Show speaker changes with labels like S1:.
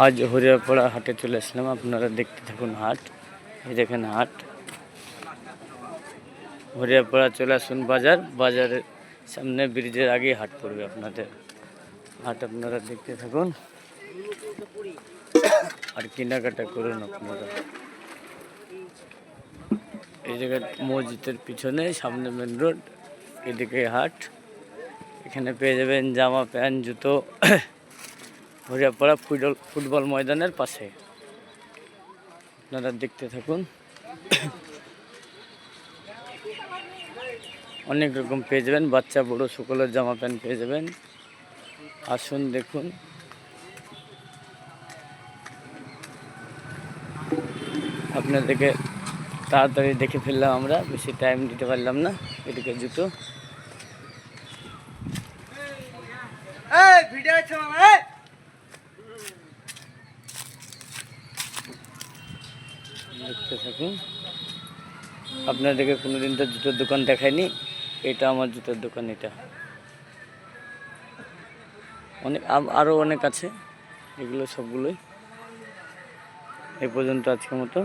S1: আজ হরিয়ারপাড়া হাটে চলে আসলাম। আপনারা দেখতে থাকুন হাট। এই দেখেন হাট, হরিয়ারপাড়া চলে আসুন। বাজারের সামনে ব্রিজের আগেই হাট পড়বে আপনাদের। হাট আপনারা দেখতে থাকুন আর কেনাকাটা করুন আপনারা। এই জায়গায় মসজিদের পিছনে সামনে মেন রোড, এদিকে হাট। এখানে পেয়ে যাবেন জামা প্যান্ট জুতো। হরিয়ারপাড়া ফুটবল ময়দানের পাশে। আপনারা দেখতে থাকুন। অনেক রকম পেয়ে যাবেন, বাচ্চা বড় সকলের জামা প্যান্ট পেয়ে যাবেন। আসুন দেখুন। আপনাদেরকে তাড়াতাড়ি দেখে ফেললাম আমরা, বেশি টাইম দিতে পারলাম না। এদিকে জুতো দেখতে থাকুন। আপনাদেরকে কোনোদিন তো জুতোর দোকান দেখায়নি, এটা আমার জুতোর দোকান। এটা অনেক আরও অনেক আছে, এগুলো সবগুলোই। এ পর্যন্ত আজকের মতো।